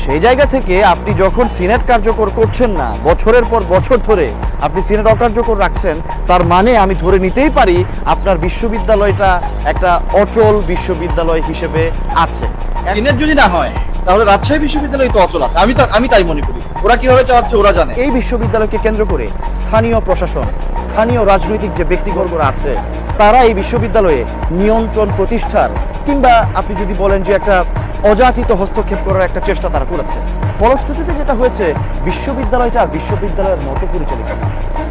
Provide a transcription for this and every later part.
সেই জায়গা থেকে আপনি যখন সিনেট কার্যকর করছেন না, বছরের পর বছর ধরে আপনি সিনেট অকার্যকর রাখছেন, তার মানে আমি ধরে নিতেই পারি আপনার বিশ্ববিদ্যালয়টা একটা অচল বিশ্ববিদ্যালয় হিসেবে আছে। সিনেট যদি না হয় তাহলে রাজশাহী বিশ্ববিদ্যালয় তো অচল আছে। আমি তাই মনে করি। ওরা কিভাবে চালাচ্ছে ওরা জানে। এই বিশ্ববিদ্যালয়কে কেন্দ্র করে স্থানীয় প্রশাসন, স্থানীয় রাজনৈতিক যে ব্যক্তিবর্গরা আছে, তারা এই বিশ্ববিদ্যালয়ে নিয়ন্ত্রণ প্রতিষ্ঠার কিংবা আপনি যদি বলেন যে একটা অযাচিত হস্তক্ষেপ করার একটা চেষ্টা তারা করেছে। ফলশ্রুতিতে যেটা হয়েছে, বিশ্ববিদ্যালয়টা বিশ্ববিদ্যালয়ের মতো পরিচালিত হয়।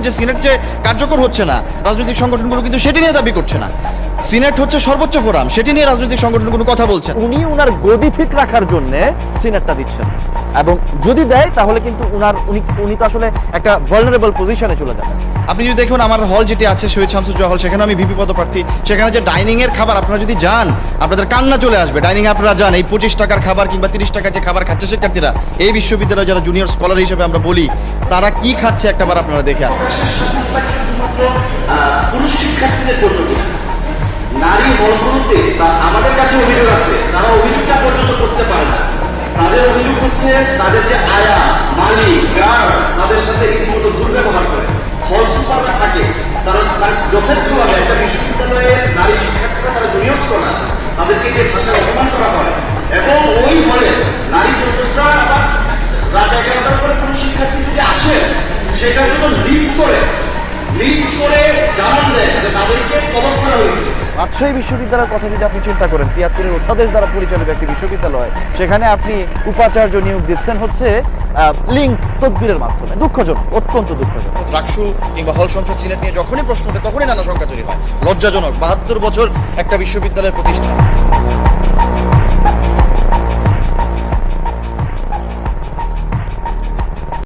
যে সিনেট যে কার্যকর হচ্ছে না, রাজনৈতিক সংগঠনগুলো কিন্তু সেটি নিয়ে দাবি করছে না। সিনেট হচ্ছে সর্বোচ্চ ফোরাম, সেটি নিয়ে রাজনৈতিক সংগঠনগুলো কথা বলছে। উনি উনার গদি ঠিক রাখার জন্য সিনেটটা দিচ্ছেন, এবং যদি দেয় তাহলে কিন্তু উনি তো আসলে একটা ভালনারেবল পজিশনে চলে যাবেন। আপনি যদি দেখুন আমার হল যেটি আছে শহীদ শামসুজ্জোহা হল, সেখানে আমি ভিপি পদপ্রার্থী। সেখানে যে ডাইনিং এর খাবার আপনারা যদি যান, আপনাদের কান্না চলে আসবে। ডাইনিং আপনারা যান, এই 25 টাকার খাবার কিংবা 30 টাকার যে খাবার খাচ্ছে শিক্ষার্থীরা, এই বিশ্ববিদ্যালয়ে যারা জুনিয়র স্কলার হিসেবে আমরা বলি, তারা কি খাচ্ছে একটাবার আপনারা দেখে আসুন। পুরুষ শিক্ষার্থীদের জন্য কিনা নারী হলগুলোতে আমাদের কাছে অভিযোগ আছে, তারা অভিযোগটা পর্যন্ত করতে পারে না। তাদের অভিযোগ হচ্ছে তাদের যে আয়া, মালিক, গার্ড তাদের সাথে রীতিমতো দুর্ব্যবহার করে। হল সুপাররা থাকে, তারা যথেচ্ছভাবে একটা বিশ্ববিদ্যালয়ের নারী শিক্ষার্থীরা তারা জুনিয়র স্কলার, তাদেরকে যে ভাষায় অপমান করা হয়, এবং ওই হলে নারী প্রচেষ্টা আবার রাত 11টার পরে কোনো শিক্ষার্থী যদি আসে, সেটার জন্য লিস্ট করে জানান দেয় যে তাদেরকে তলব করা হয়েছে। রাজশাহী বিশ্ববিদ্যালয়ের কথা যদি আপনি চিন্তা করেন, ৭৩-এর অধ্যাদেশ দ্বারা পরিচালিত একটি বিশ্ববিদ্যালয়, সেখানে আপনি উপাচার্য নিয়োগ দিচ্ছেন হচ্ছে লিঙ্ক তদবিরের মাধ্যমে। দুঃখজনক, অত্যন্ত দুঃখজনক। রাকসু কিংবা হল সংসদ সিনেট নিয়ে যখনই প্রশ্ন ওঠে তখনই নানা সংখ্যা তৈরি হয়। লজ্জাজনক। 72 বছর একটা বিশ্ববিদ্যালয়ের প্রতিষ্ঠান।